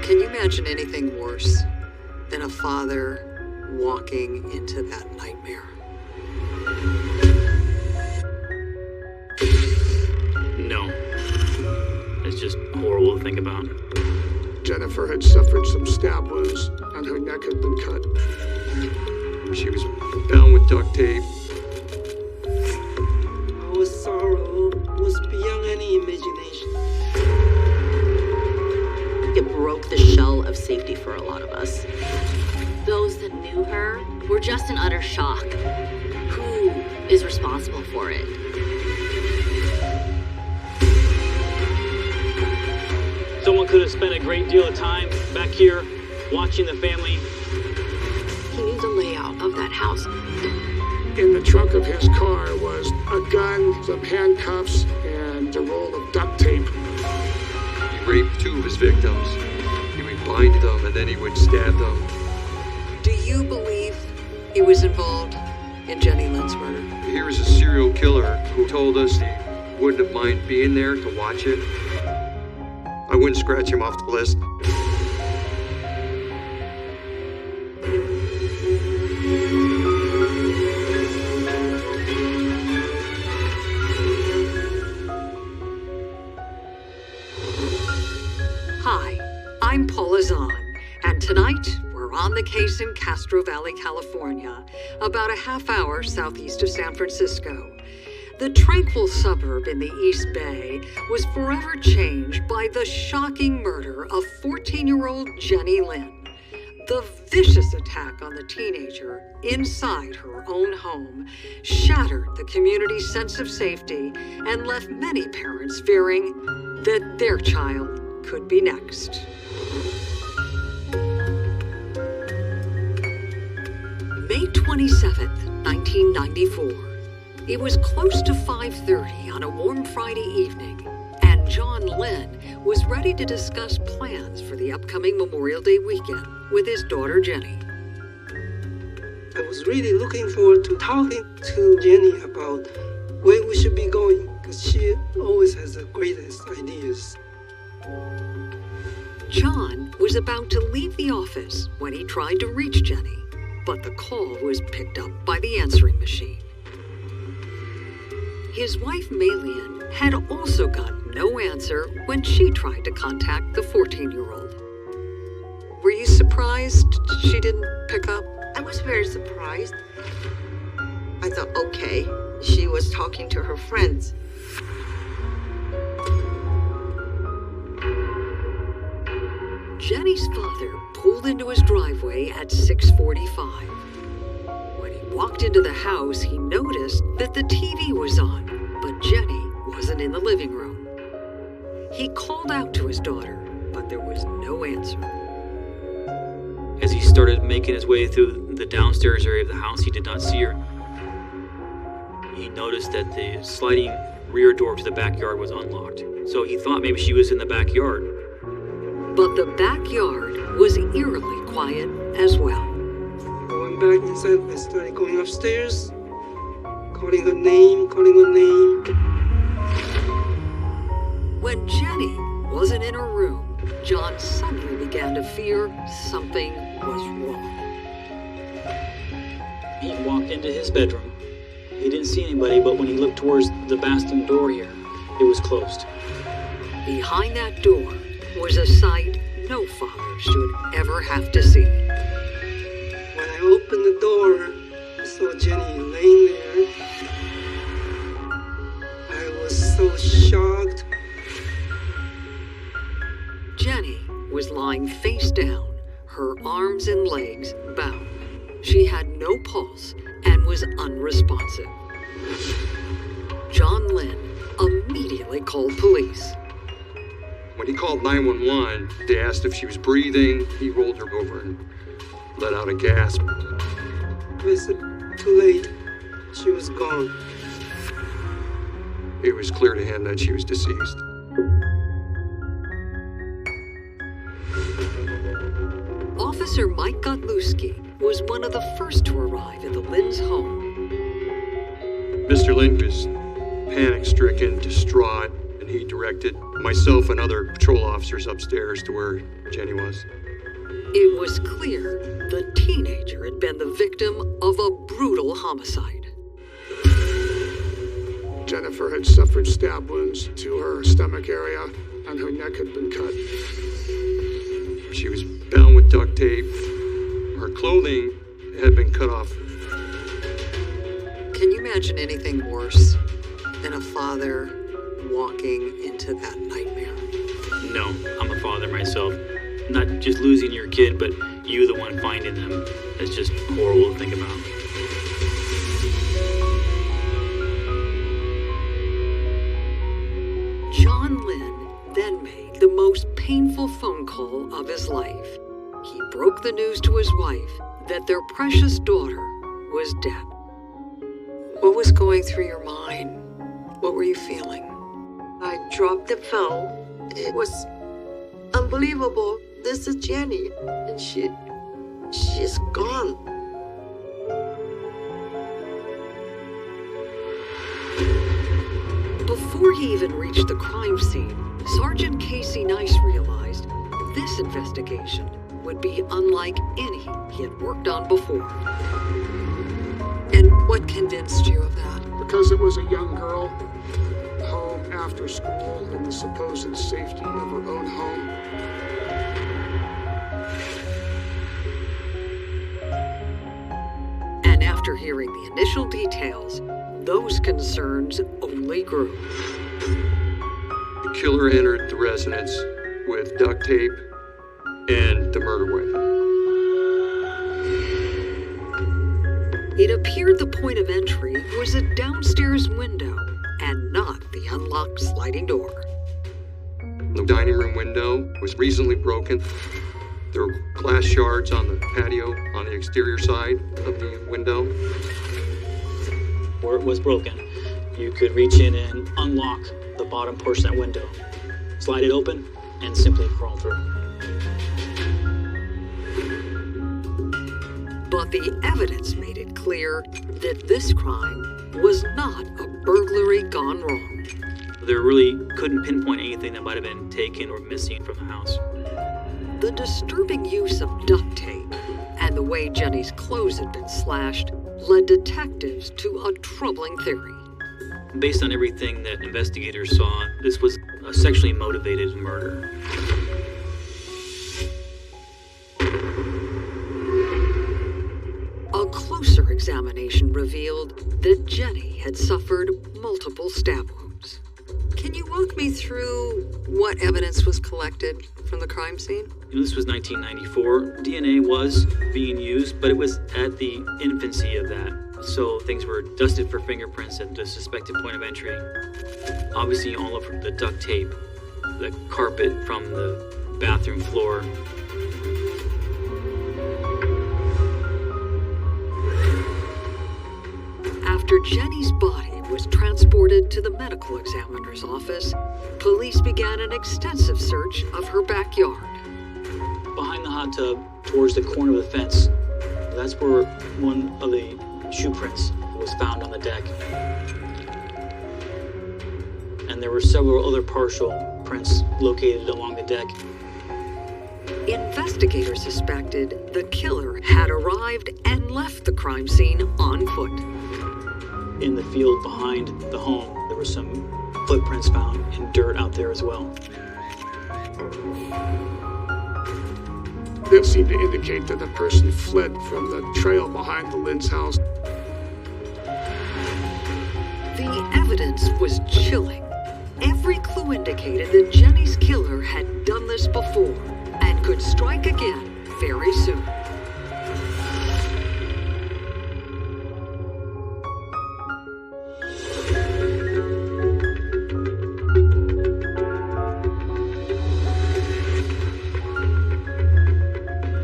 Can you imagine anything worse than a father walking into that nightmare? No. It's just horrible to think about. Jennifer had suffered some stab wounds, and her neck had been cut. She was bound with duct tape. Our sorrow was beyond any imagination. It broke the shell of safety for a lot of us. Those that knew her were just in utter shock. Who is responsible for it? Someone could have spent a great deal of time back here watching the family. He knew the layout of that house. In the trunk of his car was a gun, some handcuffs, and a roll of duct tape. He raped 2 of his victims. He would bind them and then he would stab them. Do you believe he was involved in Jenny Lynn's murder? Here is a serial killer who told us he wouldn't have mind being there to watch it. I wouldn't scratch him off the list. Hi, I'm Paula Zahn, and tonight we're on the case in Castro Valley, California, about a half hour southeast of San Francisco. The tranquil suburb in the East Bay was forever changed by the shocking murder of 14-year-old Jenny Lynn. The vicious attack on the teenager inside her own home shattered the community's sense of safety and left many parents fearing that their child could be next. May 27th, 1994. It was close to 5:30 on a warm Friday evening, and John Lynn was ready to discuss plans for the upcoming Memorial Day weekend with his daughter Jenny. I was really looking forward to talking to Jenny about where we should be going, because she always has the greatest ideas. John was about to leave the office when he tried to reach Jenny, but the call was picked up by the answering machine. His wife, Malian, had also got no answer when she tried to contact the 14-year-old. Were you surprised she didn't pick up? I was very surprised. I thought, okay, she was talking to her friends. Jenny's father pulled into his driveway at 6:45. When he walked into the house, he noticed that the TV was on, but Jenny wasn't in the living room. He called out to his daughter, but there was no answer. As he started making his way through the downstairs area of the house, he did not see her. He noticed that the sliding rear door to the backyard was unlocked, so he thought maybe she was in the backyard. But the backyard was eerily quiet as well. I went back inside. I started going upstairs, calling her name. When Jenny wasn't in her room, John suddenly began to fear something was wrong. He walked into his bedroom. He didn't see anybody, but when he looked towards the bathroom door here, it was closed. Behind that door was a sight no father should ever have to see. When I opened the door, I saw Jenny laying there. I was so shocked. Jenny was lying face down, her arms and legs bound. She had no pulse and was unresponsive. John Lynn immediately called police. When he called 911, they asked if she was breathing. He rolled her over and let out a gasp. I said, too late. She was gone. It was clear to him that she was deceased. Officer Mike Godlewski was one of the first to arrive at the Lynn's home. Mr. Lynn was panic-stricken, distraught, and he directed myself and other patrol officers upstairs to where Jenny was. It was clear the teenager had been the victim of a brutal homicide. Jennifer had suffered stab wounds to her stomach area, and her neck had been cut. She was bound with duct tape. Her clothing had been cut off. Can you imagine anything worse than a father walking into that nightmare? No, I'm a father myself. Not just losing your kid, but you the one finding them. It's just horrible to think about. John Lynn then made the most painful phone call of his life. He broke the news to his wife that their precious daughter was dead. What was going through your mind? What were you feeling? I dropped the phone. It was unbelievable. This is Jenny, and she's gone. Before he even reached the crime scene, Sergeant Casey Nice realized this investigation would be unlike any he had worked on before. And what convinced you of that? Because it was a young girl, home after school in the supposed safety of her own home. And after hearing the initial details, those concerns only grew. The killer entered the residence with duct tape and the murder weapon. It appeared the point of entry was a downstairs window and not the unlocked sliding door. The dining room window was recently broken. There were glass shards on the patio on the exterior side of the window. Where it was broken, you could reach in and unlock the bottom portion of that window, slide it open, and simply crawl through. But the evidence made it clear that this crime was not a burglary gone wrong. There really couldn't pinpoint anything that might have been taken or missing from the house. The disturbing use of duct tape and the way Jenny's clothes had been slashed led detectives to a troubling theory. Based on everything that investigators saw, this was a sexually motivated murder. A closer examination revealed that Jenny had suffered multiple stab wounds. Can you walk me through what evidence was collected from the crime scene? This was 1994. DNA was being used, but it was at the infancy of that. So things were dusted for fingerprints at the suspected point of entry. Obviously, all of the duct tape, the carpet from the bathroom floor. After Jenny's body was transported to the medical examiner's office, police began an extensive search of her backyard. Behind the hot tub, towards the corner of the fence, that's where one of the shoe prints was found on the deck. And there were several other partial prints located along the deck. Investigators suspected the killer had arrived and left the crime scene on foot. In the field behind the home, there were some footprints found and dirt out there as well. That seemed to indicate that the person fled from the trail behind the Lynn's house. The evidence was chilling. Every clue indicated that Jenny's killer had done this before and could strike again very soon.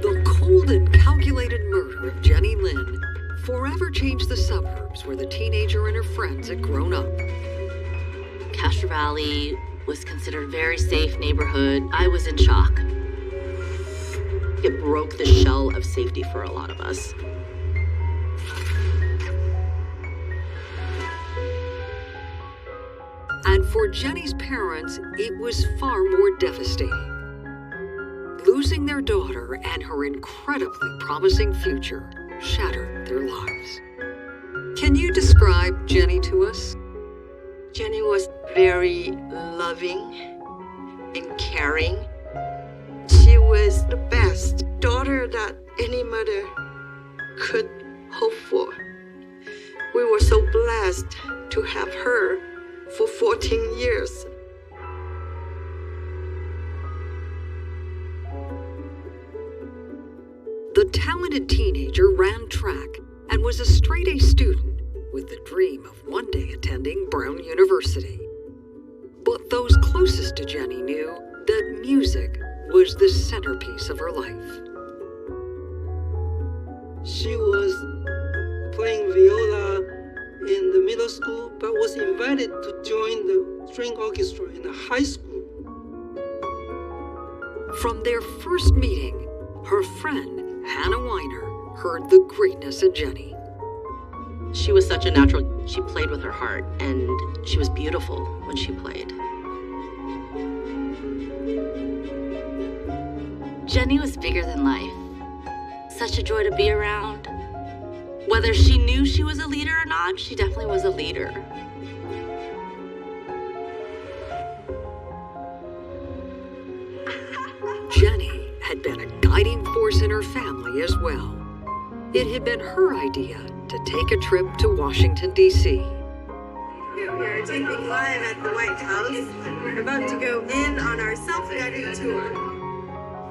The cold and calculated murder of Jenny Lynn forever changed the suburbs where the teenager and her friends had grown up. Castro Valley was considered a very safe neighborhood. I was in shock. It broke the shell of safety for a lot of us. And for Jenny's parents, it was far more devastating. Losing their daughter and her incredibly promising future shattered their lives. Can you describe Jenny to us? Jenny was very loving and caring. She was the best daughter that any mother could hope for. We were so blessed to have her for 14 years. The talented teenager ran track and was a straight-A student with the dream of one day attending Brown University. But those closest to Jenny knew that music was the centerpiece of her life. She was playing viola in the middle school, but was invited to join the string orchestra in the high school. From their first meeting, her friend, Hannah Weiner, heard the greatness in Jenny. She was such a natural. She played with her heart, and she was beautiful when she played. Jenny was bigger than life. Such a joy to be around. Whether she knew she was a leader or not, she definitely was a leader. Jenny had been a guiding force in her family as well. It had been her idea to take a trip to Washington, D.C. We are taping live at the White House. We're about to go in on our self-guided tour.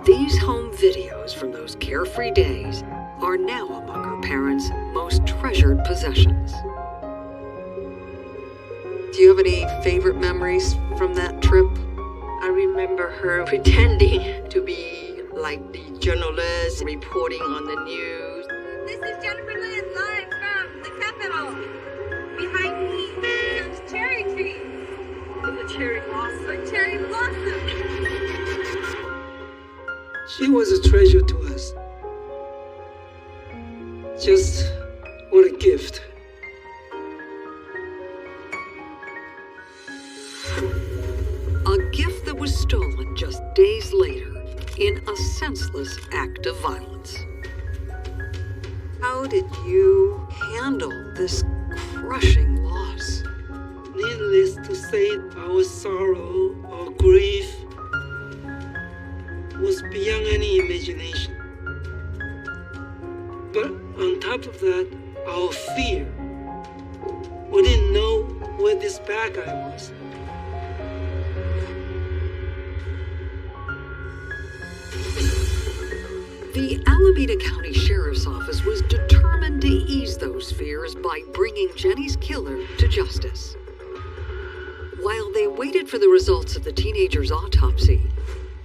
These home videos from those carefree days are now among her parents' most treasured possessions. Do you have any favorite memories from that trip? I remember her pretending to be like the journalist reporting on the news. This is Jennifer Lynn live from the Capitol. Behind me is cherry trees. The cherry blossom. The cherry blossom. She was a treasure to us. Just what a gift. A gift that was stolen just days later in a senseless act of violence. How did you handle this crushing loss? Needless to say, our sorrow, our grief was beyond any imagination. But on top of that, our fear. We didn't know where this bad guy was. The Alameda County Sheriff's Office was determined to ease those fears by bringing Jenny's killer to justice. While they waited for the results of the teenager's autopsy,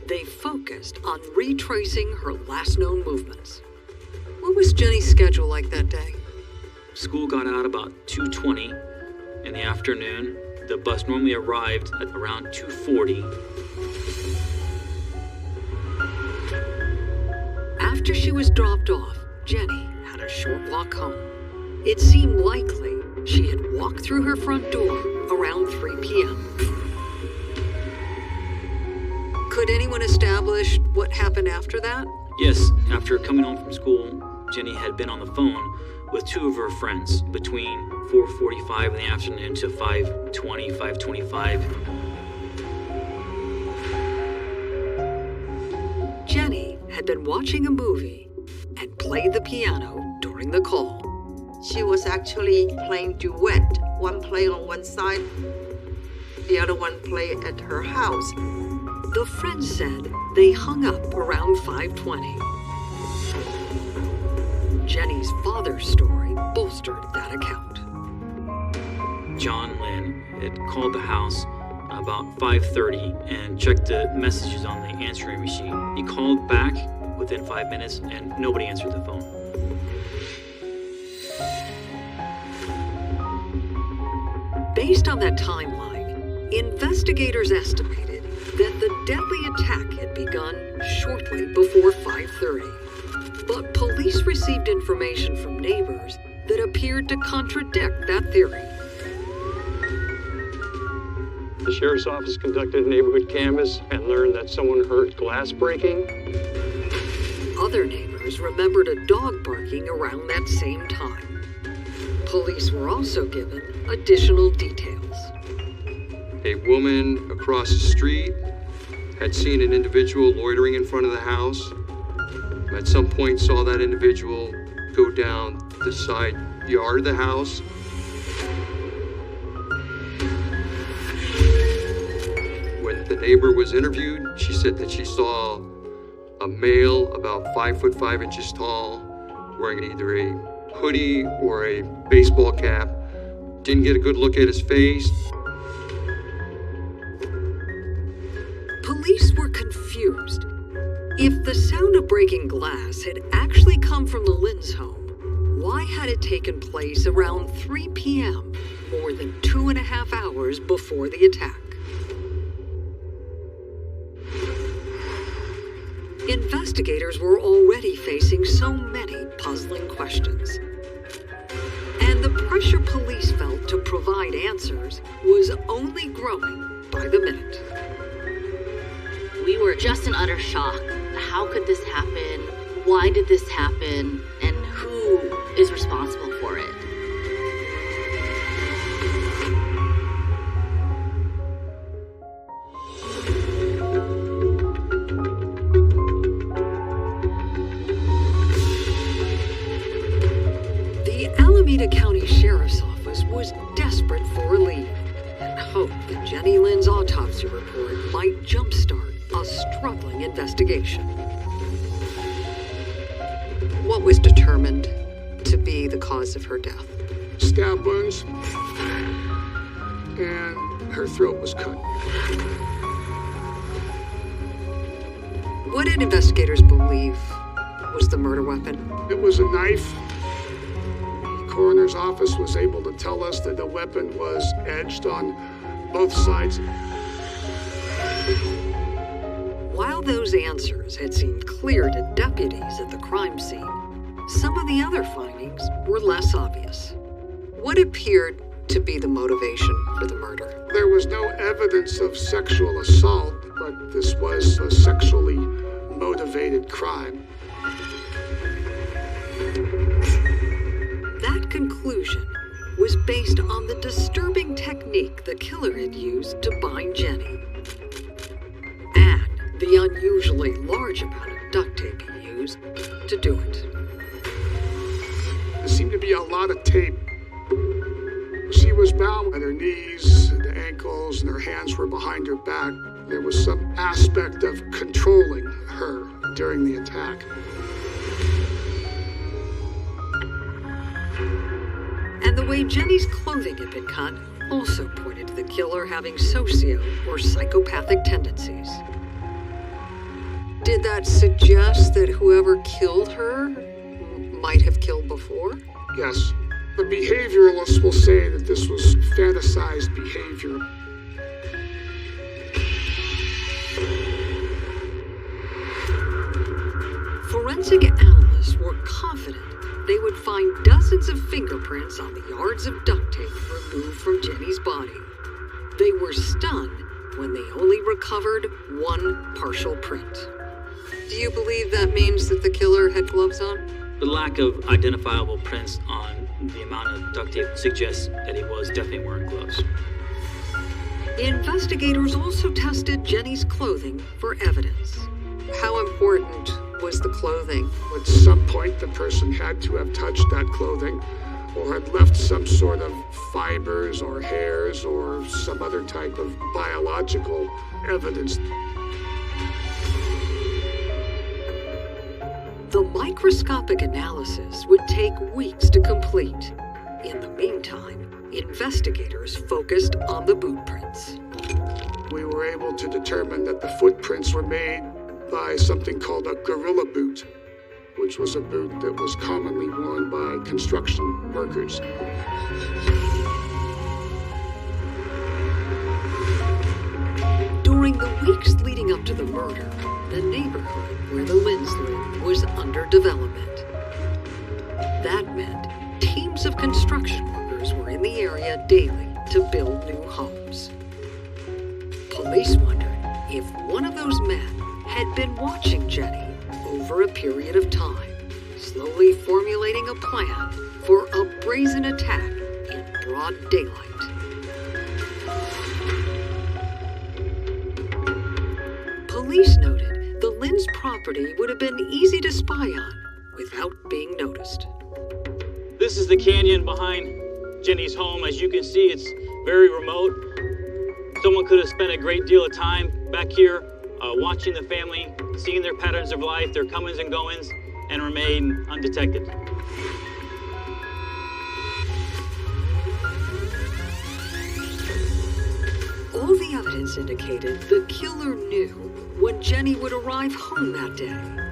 they focused on retracing her last known movements. What was Jenny's schedule like that day? School got out about 2:20 in the afternoon. The bus normally arrived at around 2:40. After she was dropped off, Jenny had a short walk home. It seemed likely she had walked through her front door around 3 p.m. Could anyone establish what happened after that? Yes, after coming home from school, Jenny had been on the phone with two of her friends between 4:45 in the afternoon to 5:20, 5:25. Jenny had been watching a movie and played the piano during the call. She was actually playing duet. One play on one side, the other one play at her house. The friends said they hung up around 5:20. Jenny's father's story bolstered that account. John Lynn had called the house about 5:30 and checked the messages on the answering machine. He called back within 5 minutes and nobody answered the phone. Based on that timeline, investigators estimated that the deadly attack had begun shortly before 5:30. But police received information from neighbors that appeared to contradict that theory. The sheriff's office conducted a neighborhood canvass and learned that someone heard glass breaking. Other neighbors remembered a dog barking around that same time. Police were also given additional details. A woman across the street had seen an individual loitering in front of the house. At some point saw that individual go down the side yard of the house. When the neighbor was interviewed, she said that she saw a male about 5 foot 5 inches tall, wearing either a hoodie or a baseball cap. Didn't get a good look at his face. Police were confused. If the sound of breaking glass had actually come from the Lynn's home, why had it taken place around 3 p.m., more than 2.5 hours before the attack? Investigators were already facing so many puzzling questions. And the pressure police felt to provide answers was only growing by the minute. We were just in utter shock. How could this happen? Why did this happen? And who is responsible for it? The Alameda County Sheriff's Office was desperate for a lead and hoped that Jenny Lynn's autopsy report might jumpstart a struggling investigation. What was determined to be the cause of her death? Stab wounds, and her throat was cut. What did investigators believe was the murder weapon? It was a knife. The coroner's office was able to tell us that the weapon was edged on both sides. While those answers had seemed clear to deputies at the crime scene, some of the other findings were less obvious. What appeared to be the motivation for the murder? There was no evidence of sexual assault, but this was a sexually motivated crime. That conclusion was based on the disturbing technique the killer had used to bind Jenny, and the unusually large amount of duct tape he used to do it. There seemed to be a lot of tape. She was bound at her knees, the ankles, and her hands were behind her back. There was some aspect of controlling her during the attack. And the way Jenny's clothing had been cut also pointed to the killer having socio or psychopathic tendencies. Did that suggest that whoever killed her might have killed before? Yes, the behavioralists will say that this was fantasized behavior. Forensic analysts were confident they would find dozens of fingerprints on the yards of duct tape removed from Jenny's body. They were stunned when they only recovered one partial print. Do you believe that means that the killer had gloves on? The lack of identifiable prints on the amount of duct tape suggests that he was definitely wearing gloves. Investigators also tested Jenny's clothing for evidence. How important was the clothing? At some point, the person had to have touched that clothing or had left some sort of fibers or hairs or some other type of biological evidence. The microscopic analysis would take weeks to complete. In the meantime, investigators focused on the boot prints. We were able to determine that the footprints were made by something called a gorilla boot, which was a boot that was commonly worn by construction workers. During the weeks leading up to the murder, the neighborhood where the Lynns lived was under development. That meant teams of construction workers were in the area daily to build new homes. Police wondered if one of those men had been watching Jenny over a period of time, slowly formulating a plan for a brazen attack in broad daylight. Police noted the Lynn's property would have been easy to spy on without being noticed. This is the canyon behind Jenny's home. As you can see, it's very remote. Someone could have spent a great deal of time back here watching the family, seeing their patterns of life, their comings and goings, and remain undetected. All the evidence indicated the killer knew when Jenny would arrive home that day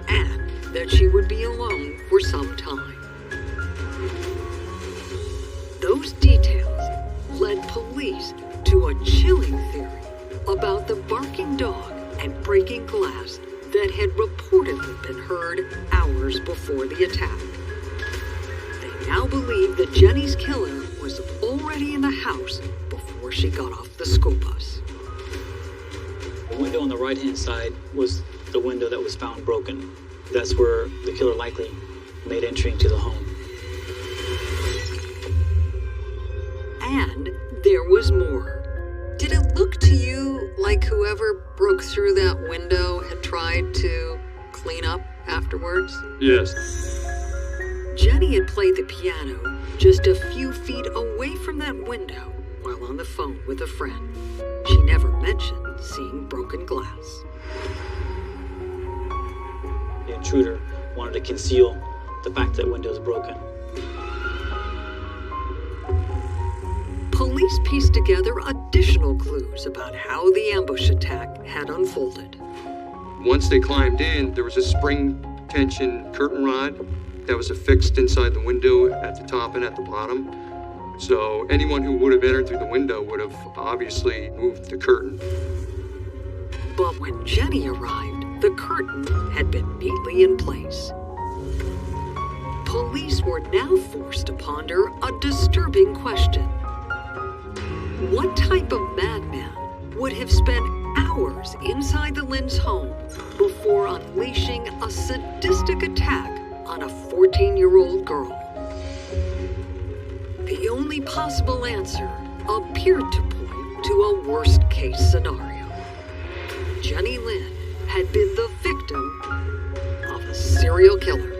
and that she would be alone for some time. Those details led police to a chilling theory about the barking dog and breaking glass that had reportedly been heard hours before the attack. They now believe that Jenny's killer was already in the house before she got off the school bus. The window on the right-hand side was the window that was found broken. That's where the killer likely made entry into the home. And there was more. Did it look to you like whoever broke through that window had tried to clean up afterwards? Yes. Jenny had played the piano just a few feet away from that window while on the phone with a friend. She never mentioned seeing broken glass. The intruder wanted to conceal the fact that window was broken. Police pieced together additional clues about how the ambush attack had unfolded. Once they climbed in, there was a spring tension curtain rod that was affixed inside the window at the top and at the bottom. So anyone who would have entered through the window would have obviously moved the curtain. But when Jenny arrived, the curtain had been neatly in place. Police were now forced to ponder a disturbing question. What type of madman would have spent hours inside the Lynn's home before unleashing a sadistic attack on a 14-year-old girl? The only possible answer appeared to point to a worst-case scenario. Jenny Lynn had been the victim of a serial killer.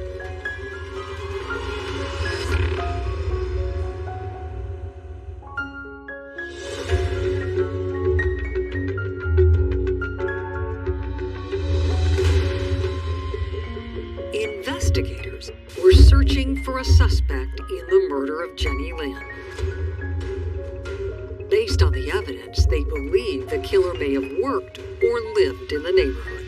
Investigators were searching for a suspect in the murder of Jenny Lynn. Based on the evidence, they believe the killer may have worked or lived in the neighborhood.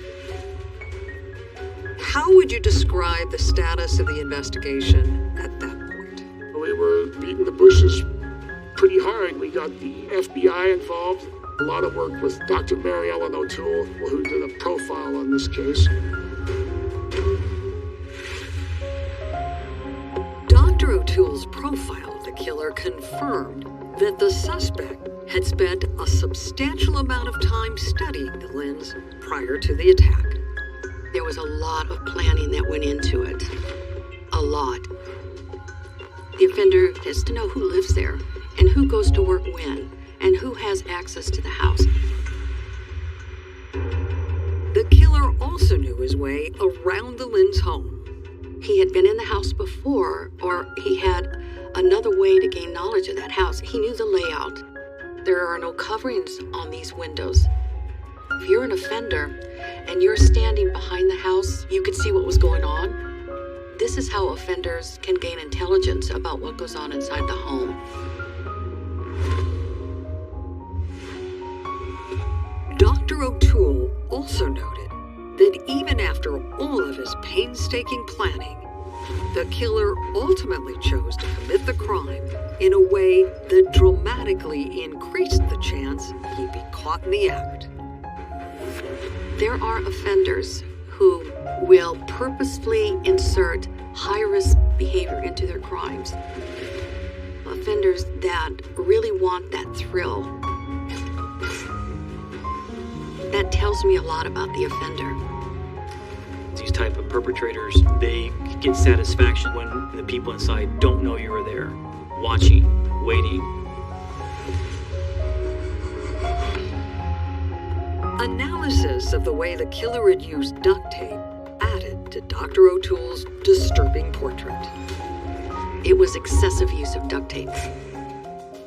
How would you describe the status of the investigation at that point? We were beating the bushes pretty hard. We got the FBI involved. A lot of work with Dr. Mary Ellen O'Toole, who did a profile on this case. Dr. O'Toole's profile of the killer confirmed that the suspect had spent a substantial amount of time studying the Lynns prior to the attack. There was a lot of planning that went into it. A lot. The offender has to know who lives there, and who goes to work when, and who has access to the house. The killer also knew his way around the Lynn's home. He had been in the house before, or he had another way to gain knowledge of that house. He knew the layout. There are no coverings on these windows. If you're an offender and you're standing behind the house, you could see what was going on. This is how offenders can gain intelligence about what goes on inside the home. Dr. O'Toole also noted that even after all of his painstaking planning, the killer ultimately chose to commit the crime in a way that dramatically increased the chance he'd be caught in the act. There are offenders who will purposefully insert high-risk behavior into their crimes. Offenders that really want that thrill. that tells me a lot about the offender. These type of perpetrators, they get satisfaction when the people inside don't know you were there, watching, waiting. Analysis of the way the killer had used duct tape added to Dr. O'Toole's disturbing portrait. It was excessive use of duct tape.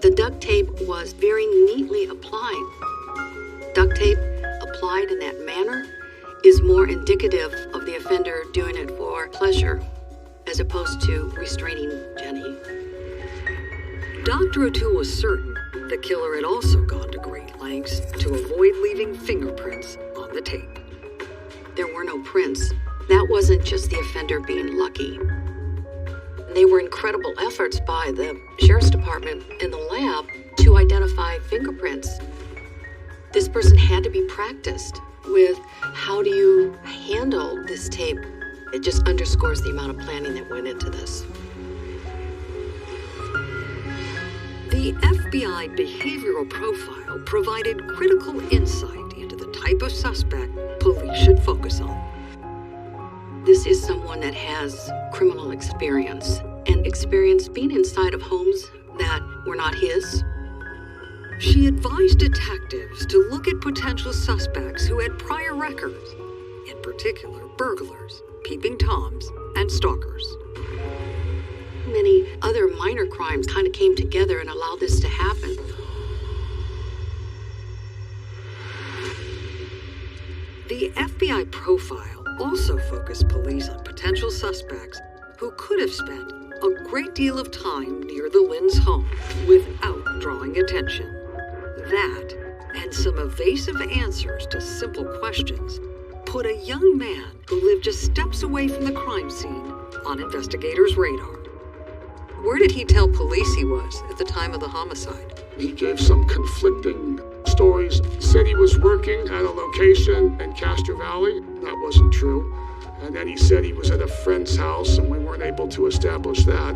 The duct tape was very neatly applied. Duct tape applied in that manner is more indicative of the offender doing it for pleasure as opposed to restraining Jenny. Dr. O'Toole was certain the killer had also gone to great lengths to avoid leaving fingerprints on the tape. There were no prints. That wasn't just the offender being lucky. They were incredible efforts by the sheriff's department and the lab to identify fingerprints. This person had to be practiced with how do you handle this tape. It just underscores the amount of planning that went into this. The FBI behavioral profile provided critical insight into the type of suspect police should focus on. This is someone that has criminal experience and experience being inside of homes that were not his. She advised detectives to look at potential suspects who had prior records, in particular burglars, peeping toms, and stalkers. Many other minor crimes kind of came together and allowed this to happen. The FBI profile also focused police on potential suspects who could have spent a great deal of time near the Lynn's home without drawing attention. That, and some evasive answers to simple questions, put a young man who lived just steps away from the crime scene on investigators' radar. Where did he tell police he was at the time of the homicide? He gave some conflicting stories. Said he was working at a location in Castro Valley. That wasn't true. And then he said he was at a friend's house, and we weren't able to establish that.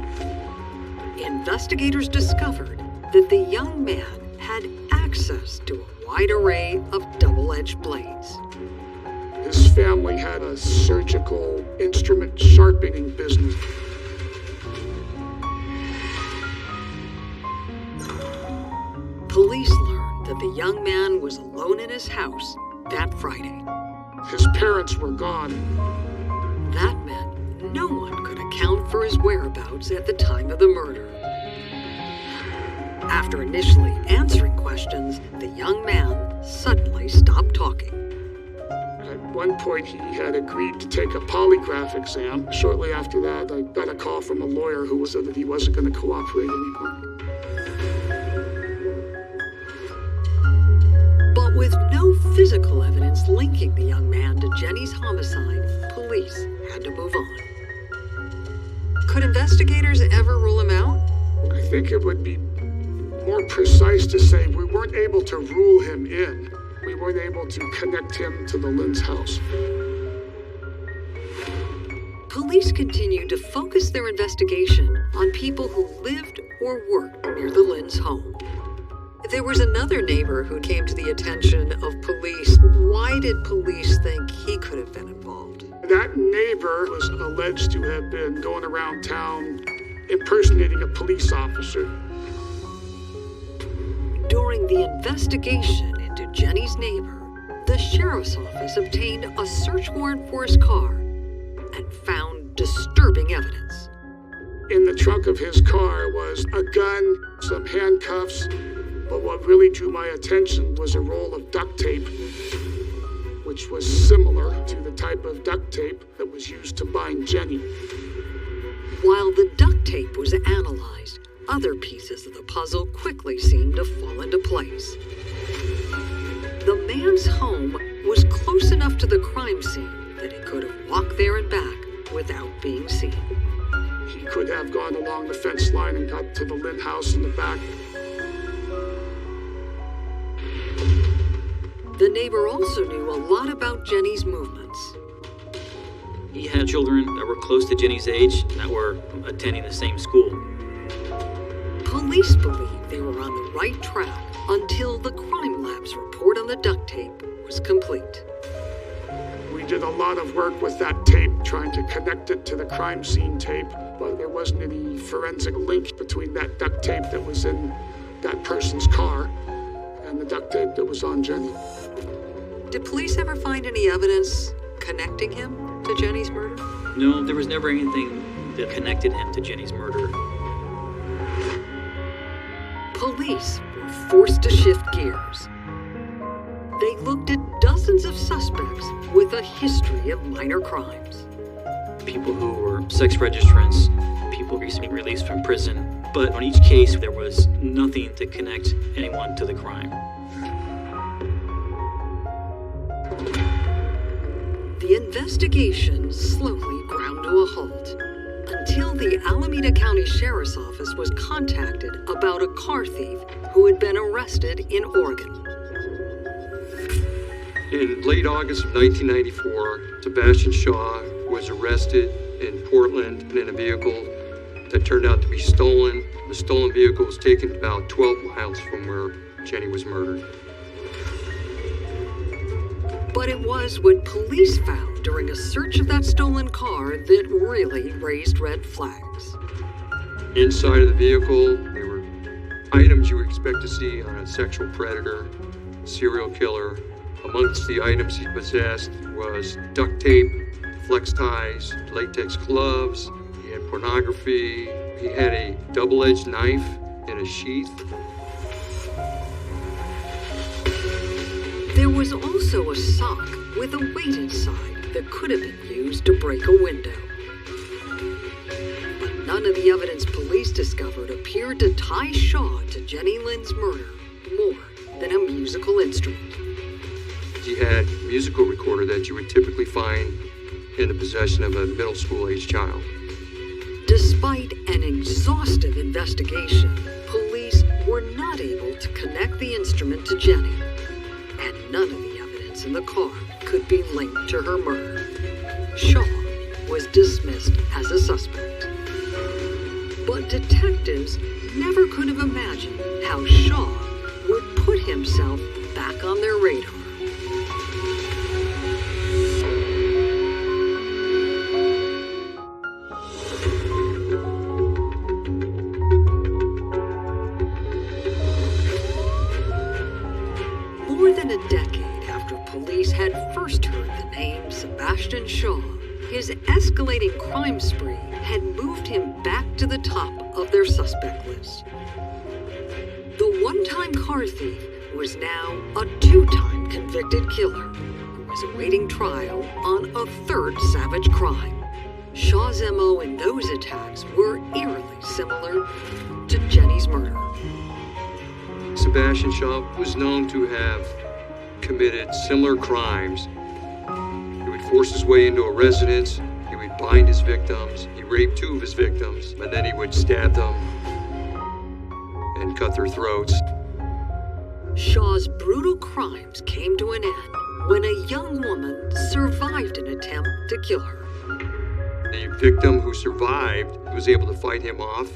Investigators discovered that the young man had access to a wide array of double-edged blades. His family had a surgical instrument sharpening business. Police learned that the young man was alone in his house that Friday. His parents were gone. That meant no one could account for his whereabouts at the time of the murder. After initially answering questions, the young man suddenly stopped talking. At one point, he had agreed to take a polygraph exam. Shortly after that, I got a call from a lawyer who said that he wasn't going to cooperate anymore. But with no physical evidence linking the young man to Jenny's homicide, police had to move on. Could investigators ever rule him out? I think it would be more precise to say we weren't able to rule him in. We weren't able to connect him to the Lynn's house. Police continued to focus their investigation on people who lived or worked near the Lynn's home. There was another neighbor who came to the attention of police. Why did police think he could have been involved? That neighbor was alleged to have been going around town impersonating a police officer. During the investigation into Jenny's neighbor, the sheriff's office obtained a search warrant for his car and found disturbing evidence. In the trunk of his car was a gun, some handcuffs, but what really drew my attention was a roll of duct tape, which was similar to the type of duct tape that was used to bind Jenny. While the duct tape was analyzed, other pieces of the puzzle quickly seemed to fall into place. The man's home was close enough to the crime scene that he could have walked there and back without being seen. He could have gone along the fence line and got to the Lynn house in the back. The neighbor also knew a lot about Jenny's movements. He had children that were close to Jenny's age that were attending the same school. Police believed they were on the right track until the crime lab's report on the duct tape was complete. We did a lot of work with that tape, trying to connect it to the crime scene tape, but there wasn't any forensic link between that duct tape that was in that person's car and the duct tape that was on Jenny. Did police ever find any evidence connecting him to Jenny's murder? No, there was never anything that connected him to Jenny's murder. Police were forced to shift gears. They looked at dozens of suspects with a history of minor crimes. People who were sex registrants, people recently released from prison, but on each case there was nothing to connect anyone to the crime. The investigation slowly ground to a halt until the Alameda County Sheriff's Office was contacted about a car thief who had been arrested in Oregon. In late August of 1994, Sebastian Shaw was arrested in Portland in a vehicle that turned out to be stolen. The stolen vehicle was taken about 12 miles from where Jenny was murdered. But it was what police found during a search of that stolen car that really raised red flags. Inside of the vehicle, there were items you would expect to see on a sexual predator, serial killer. Amongst the items he possessed was duct tape, flex ties, latex gloves. He had pornography. He had a double-edged knife in a sheath. There was also a sock with a weight inside that could have been used to break a window. But none of the evidence police discovered appeared to tie Shaw to Jenny Lynn's murder more than a musical instrument. He had a musical recorder that you would typically find in the possession of a middle school-aged child. Despite an exhaustive investigation, police were not able to connect the instrument to Jenny, and none of the evidence in the car could be linked to her murder. Shaw was dismissed as a suspect. But detectives never could have imagined how Shaw would put himself back on their radar. More than a decade after police had first heard the name Sebastian Shaw, his escalating crime spree had moved him back to the top of their suspect list. The one-time car thief was now a two-time convicted killer who was awaiting trial on a third savage crime. Shaw's MO in those attacks were eerily similar to Jenny's murder. Sebastian Shaw was known to have committed similar crimes. He would force his way into a residence, he would bind his victims, he raped two of his victims, and then he would stab them and cut their throats. Shaw's brutal crimes came to an end when a young woman survived an attempt to kill her. The victim who survived was able to fight him off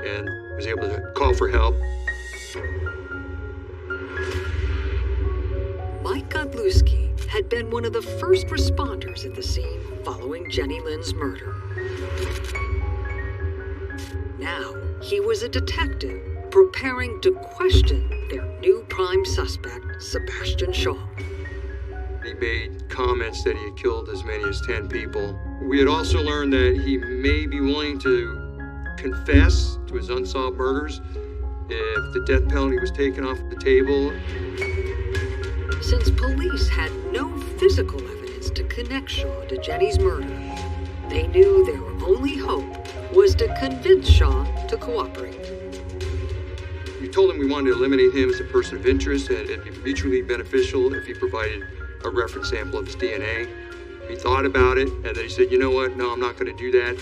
and was able to call for help. Mike Godlewski had been one of the first responders at the scene following Jenny Lynn's murder. Now, he was a detective preparing to question their new prime suspect, Sebastian Shaw. He made comments that he had killed as many as 10 people. We had also learned that he may be willing to confess to his unsolved murders if the death penalty was taken off the table. Since police had no physical evidence to connect Shaw to Jenny's murder, they knew their only hope was to convince Shaw to cooperate. We told him we wanted to eliminate him as a person of interest and it'd be mutually beneficial if he provided a reference sample of his DNA. He thought about it and then he said, you know what, no, I'm not going to do that.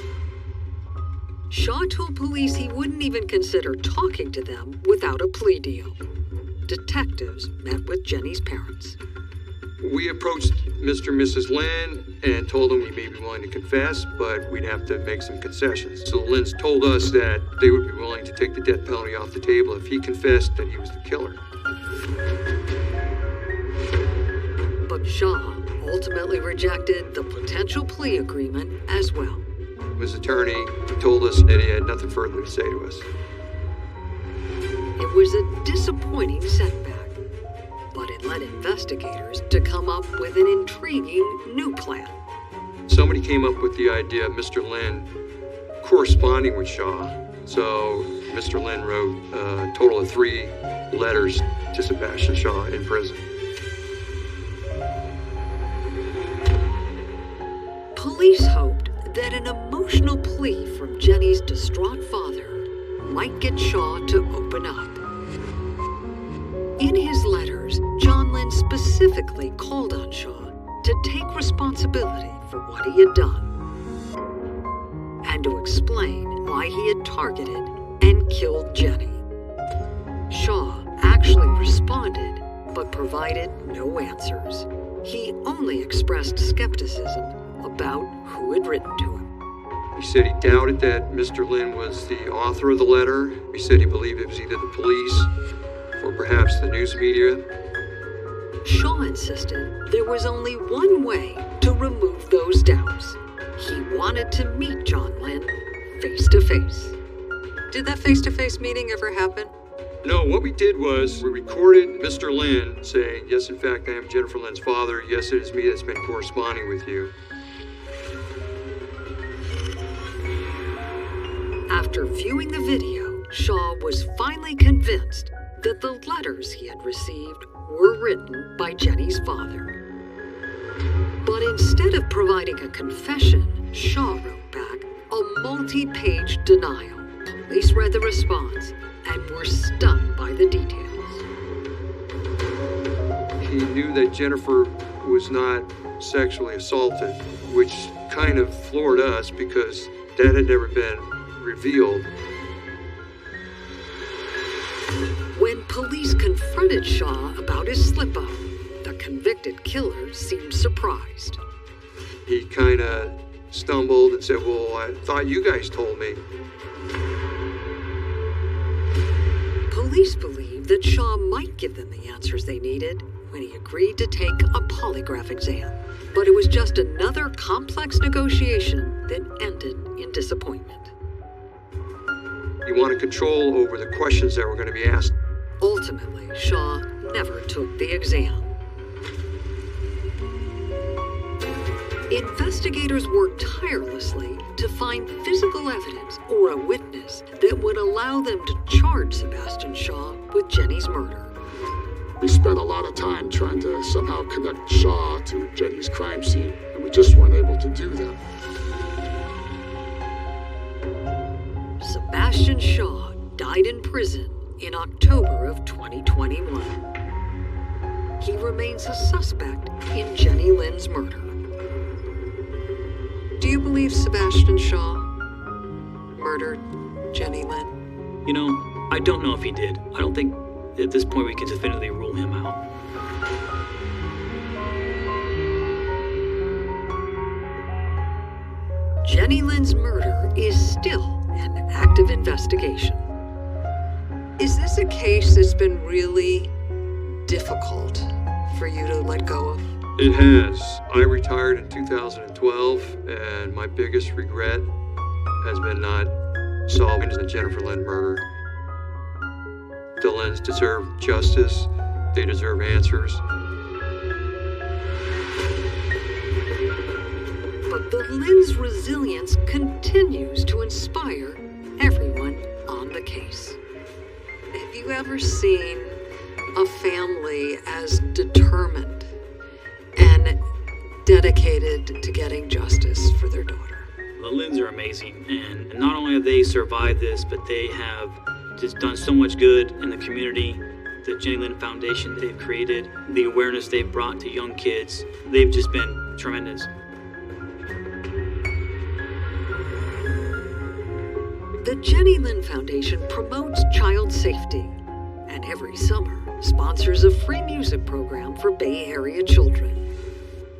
Shaw told police he wouldn't even consider talking to them without a plea deal. Detectives met with Jenny's parents. We approached Mr. and Mrs. Lynn and told them we may be willing to confess, but we'd have to make some concessions. So the Lynn's told us that they would be willing to take the death penalty off the table if he confessed that he was the killer. Shaw ultimately rejected the potential plea agreement as well. His attorney told us that he had nothing further to say to us. It was a disappointing setback, but it led investigators to come up with an intriguing new plan. Somebody came up with the idea of Mr. Lynn corresponding with Shaw. So Mr. Lynn wrote a total of 3 letters to Sebastian Shaw in prison. Police hoped that an emotional plea from Jenny's distraught father might get Shaw to open up. In his letters, John Lynn specifically called on Shaw to take responsibility for what he had done and to explain why he had targeted and killed Jenny. Shaw actually responded, but provided no answers. He only expressed skepticism about who had written to him. He said he doubted that Mr. Lynn was the author of the letter. He said he believed it was either the police or perhaps the news media. Shaw insisted there was only one way to remove those doubts. He wanted to meet John Lynn face to face. Did that face-to-face meeting ever happen? No, what we did was we recorded Mr. Lynn saying, yes, in fact, I am Jennifer Lynn's father. Yes, it is me that's been corresponding with you. After viewing the video, Shaw was finally convinced that the letters he had received were written by Jenny's father. But instead of providing a confession, Shaw wrote back a multi-page denial. Police read the response and were stunned by the details. He knew that Jennifer was not sexually assaulted, which kind of floored us because that had never been revealed. When police confronted Shaw about his slip-up, the convicted killer seemed surprised. He kind of stumbled and said, well, I thought you guys told me. Police believed that Shaw might give them the answers they needed when he agreed to take a polygraph exam. But it was just another complex negotiation that ended in disappointment. You wanted control over the questions that were going to be asked. Ultimately, Shaw never took the exam. Investigators worked tirelessly to find physical evidence or a witness that would allow them to charge Sebastian Shaw with Jenny's murder. We spent a lot of time trying to somehow connect Shaw to Jenny's crime scene, and we just weren't able to do that. Sebastian Shaw died in prison in October of 2021. He remains a suspect in Jenny Lynn's murder. Do you believe Sebastian Shaw murdered Jenny Lynn? You know, I don't know if he did. I don't think at this point we can definitively rule him out. Jenny Lynn's murder is still an active investigation. Is this a case that's been really difficult for you to let go of? It has. I retired in 2012, and my biggest regret has been not solving the Jennifer Lynn murder. The Lynns deserve justice. They deserve answers. But the Lynn's resilience continues to inspire everyone on the case. Have you ever seen a family as determined and dedicated to getting justice for their daughter? The Lynns are amazing, and not only have they survived this, but they have just done so much good in the community. The Jenny Lynn Foundation they've created, the awareness they've brought to young kids, they've just been tremendous. The Jenny Lynn Foundation promotes child safety and every summer sponsors a free music program for Bay Area children.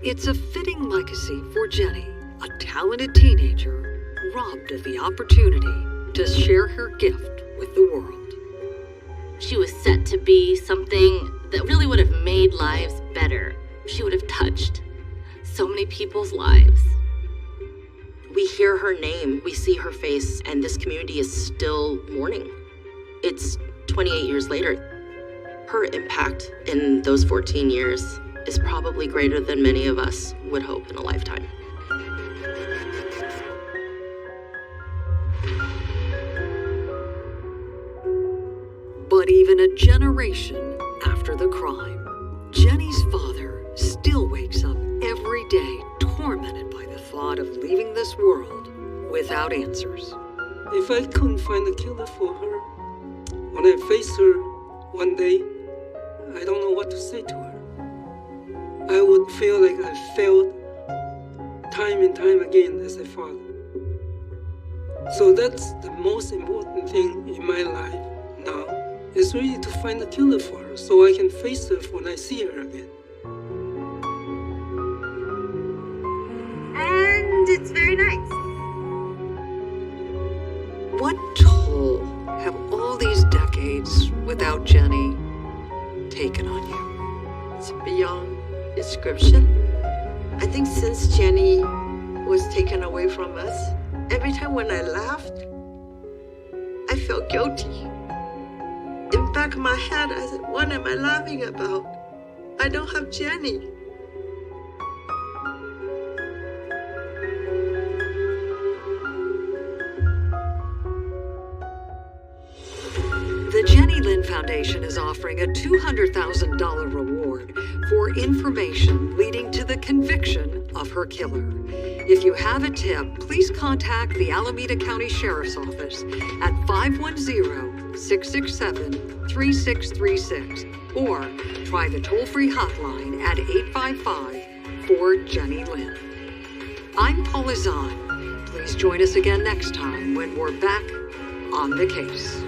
It's a fitting legacy for Jenny, a talented teenager robbed of the opportunity to share her gift with the world. She was set to be something that really would have made lives better. She would have touched so many people's lives. We hear her name, we see her face, and this community is still mourning. It's 28 years later. Her impact in those 14 years is probably greater than many of us would hope in a lifetime. But even a generation after the crime, Jenny's father still wakes up every day tormented by the thought of leaving this world without answers. If I couldn't find a killer for her, when I face her one day, I don't know what to say to her. I would feel like I failed time and time again as a father. So that's the most important thing in my life now, is really to find a killer for her so I can face her when I see her again. And it's very nice. What toll have all these decades without Jenny taken on you? It's beyond description. I think since Jenny was taken away from us, every time when I laughed, I felt guilty. In back of my head, I said, what am I laughing about? I don't have Jenny. The Jenny Lin Foundation is offering a $200,000 reward for information leading to the conviction of her killer. If you have a tip, please contact the Alameda County Sheriff's Office at 510-667-3636 or try the toll-free hotline at 855-4-JENNY-LIN. I'm Paula Zahn. Please join us again next time when we're back on the case.